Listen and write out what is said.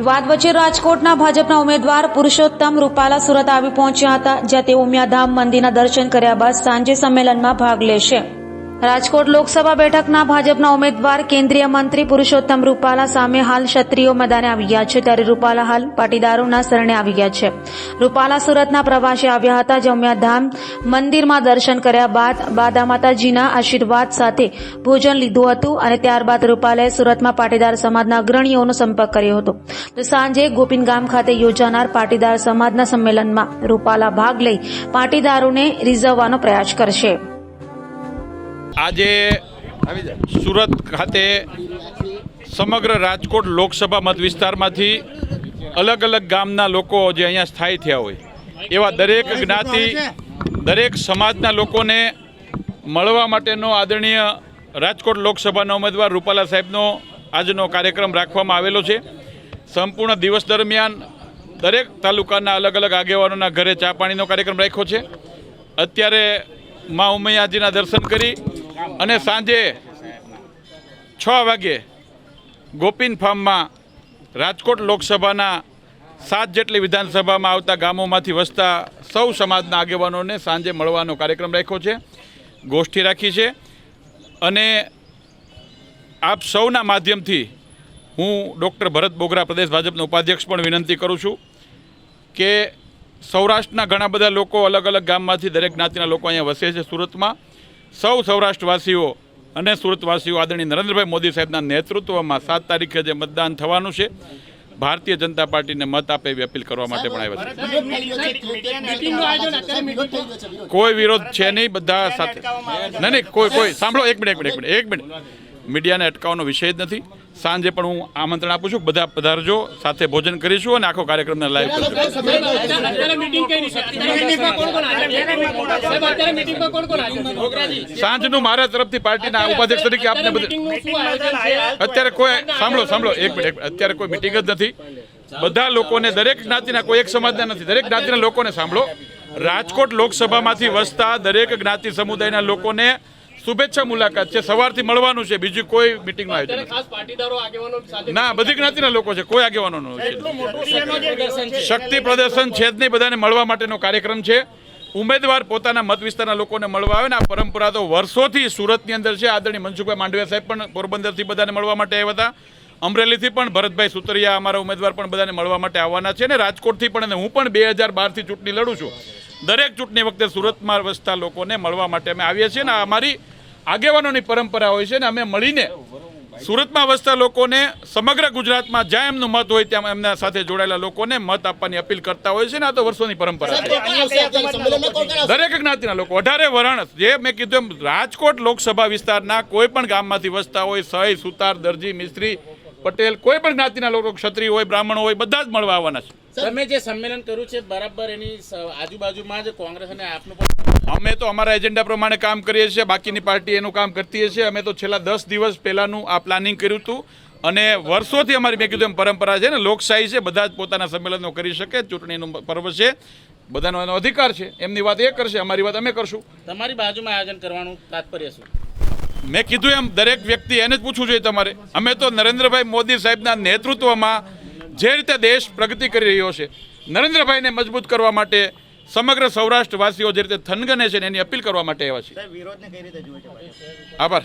વિવાદ વચ્ચે રાજકોટના ભાજપના ઉમેદવાર પુરુષોત્તમ રૂપાલા સુરત આવી પહોંચ્યા હતા, જ્યાં તેઓ ઉમિયાધામ મંદિરના દર્શન કર્યા બાદ સાંજે સંમેલનમાં ભાગ લેશે। રાજકોટ લોકસભા બેઠકના ભાજપના ઉમેદવાર કેન્દ્રીય મંત્રી પુરુષોત્તમ રૂપાલા સામે હાલ ક્ષત્રિયો મેદાને આવી ગયા છે, ત્યારે રૂપાલા હાલ પાટીદારોના શરણે આવી ગયા છે। રૂપાલા સુરતના પ્રવાસે આવ્યા હતા, જ્યાં ઉમિયાધામ મંદિરમાં દર્શન કર્યા બાદ બાદા માતાજીના આશીર્વાદ સાથે ભોજન લીધું હતું અને ત્યારબાદ રૂપાલાએ સુરતમાં પાટીદાર સમાજના અગ્રણીઓનો સંપર્ક કર્યો હતો। તો સાંજે ગોપીનગામ ખાતે યોજાનાર પાટીદાર સમાજના સંમેલનમાં રૂપાલા ભાગ લઈ પાટીદારોને રીઝવવાનો પ્રયાસ કરશે। આજે સુરત ખાતે સમગ્ર રાજકોટ લોકસભા મત વિસ્તારમાંથી અલગ અલગ ગામના લોકો જે અહીંયા સ્થાયી થયા હોય એવા દરેક જ્ઞાતિ દરેક સમાજના લોકોને મળવા માટેનો આદરણીય રાજકોટ લોકસભાના ઉમેદવાર રૂપાલા સાહેબનો આજનો કાર્યક્રમ રાખવામાં આવેલો છે। સંપૂર્ણ દિવસ દરમિયાન દરેક તાલુકાના અલગ અલગ આગેવાનોના ઘરે ચા પાણીનો કાર્યક્રમ રાખ્યો છે। અત્યારે મા ઉમૈયાજીના દર્શન કરી અને સાંજે 6 વાગે ગોપીન ફાર્મમાં રાજકોટ લોકસભાના 7 જેટલી વિધાનસભામાં આવતા ગામોમાંથી વસતા સૌ સમાજના આગેવાનોને સાંજે મળવાનો કાર્યક્રમ રાખ્યો છે, ગોષ્ઠી રાખી છે। અને આપ સૌના માધ્યમથી હું ડૉક્ટર ભરત બોગરા પ્રદેશ ભાજપના ઉપાધ્યક્ષ પણ વિનંતી કરું છું કે સૌરાષ્ટ્રના ઘણા બધા લોકો અલગ અલગ ગામમાંથી દરેક જ્ઞાતિના લોકો અહીંયા વસે છે સુરતમાં। સૌ સૌરાષ્ટ્રવાસીઓ અને સુરતવાસીઓ આદરણીય નરેન્દ્રભાઈ મોદી સાહેબના નેતૃત્વમાં 7 તારીખે જે મતદાન થવાનું છે, ભારતીય જનતા પાર્ટીને મત આપે એવી અપીલ કરવા માટે પણ આવ્યા છે। કોઈ વિરોધ છે નહીં, બધા સાથે નહીં કોઈ સાંભળો એક મિનિટ મીડિયાને અટકાવવાનો વિષય જ નથી। સાંજે પણ હું આમંત્રણ આપું છું, બધા પધારજો, સાથે ભોજન કરીશું અને આખો કાર્યક્રમને લાઈવ કરશું। સાંજનું મારા તરફથી પાર્ટીના ઉપાધ્યક્ષ તરીકે આપને અત્યારે કોઈ સાંભળો એક મિનિટ, અત્યારે કોઈ મિટિંગ જ નથી। બધા લોકોને દરેક જ્ઞાતિના, કોઈ એક સમાજના નથી, દરેક જ્ઞાતિના લોકોને સાંભળો। રાજકોટ લોકસભામાંથી વસતા દરેક જ્ઞાતિ સમુદાયના લોકોને શુભેચ્છા મુલાકાત છે, સવારથી મળવાનું છે, બીજી કોઈ મિટિંગનું આયોજન નથી। ના, બધી જ્ઞાતિના લોકો છે, કોઈ આગેવાનો નથી। શક્તિ પ્રદર્શન છે જ નહીં, બધાને મળવા માટેનો કાર્યક્રમ છે। ઉમેદવાર પોતાના મત વિસ્તારના લોકોને મળવા આવે ને આ પરંપરા તો વર્ષોથી સુરતની અંદર છે। આદરણીય મનસુખભાઈ માંડવિયા સાહેબ પણ પોરબંદરથી બધાને મળવા માટે આવ્યા હતા, અમરેલીથી પણ ભરતભાઈ સુતરિયા અમારા ઉમેદવાર પણ બધાને મળવા માટે આવવાના છે ને રાજકોટથી પણ, અને હું પણ 2012થી ચૂંટણી લડું છું। દરેક ચૂંટણી વખતે સુરતમાં વસતા લોકોને મળવા માટે અમે આવીએ છીએ ને અમારી આગેવાનોની પરંપરા હોય છે ને અમે મળીને સુરતમાં વસતા લોકોને સમગ્ર ગુજરાતમાં જ્યાં એમનું મત હોય ત્યાં એમના સાથે જોડાયેલા લોકોને મત આપવાની અપીલ કરતા હોય છે ને આ તો વર્ષોની પરંપરા છે। દરેક જ્ઞાતિના લોકો 18 વરણ, જે મેં કીધું એમ રાજકોટ લોકસભા વિસ્તારના કોઈ પણ ગામમાંથી વસતા હોય, સહી, સુતાર, દરજી, મિસ્ત્રી, પટેલ, કોઈ પણ જ્ઞાતિના લોકો, ક્ષત્રિય હોય, બ્રાહ્મણ હોય, બધા જ મળવા આવવાના છે। તમે જે સંમેલન કર્યું છે બરાબર એની આજુબાજુમાં જ કોંગ્રેસ અને આપનું અમે તો અમારા એજન્ડા પ્રમાણે કામ કરીએ છીએ, બાકીની પાર્ટી એનું કામ કરતી છે। અમે તો છેલ્લા 10 દિવસ પહેલાંનું આ પ્લાનિંગ કર્યું હતું અને વર્ષોથી અમારી મેં કીધું એમ પરંપરા છે ને, લોકશાહી છે, બધા જ પોતાના સંમેલનો કરી શકે, ચૂંટણીનું પર્વ છે, બધાનો એનો અધિકાર છે। એમની વાત એ કરશે, અમારી વાત અમે કરશું। તમારી બાજુમાં આયોજન કરવાનું તાત્પર્ય શું? મેં કીધું એમ દરેક વ્યક્તિ એને જ પૂછવું જોઈએ તમારે। અમે તો નરેન્દ્રભાઈ મોદી સાહેબના નેતૃત્વમાં જે રીતે દેશ પ્રગતિ કરી રહ્યો છે, નરેન્દ્રભાઈને મજબૂત કરવા માટે સમગ્ર સૌરાષ્ટ્રવાસીઓ જે રીતે થનગને છે એની અપીલ કરવા માટે આવ્યા છે। આભાર।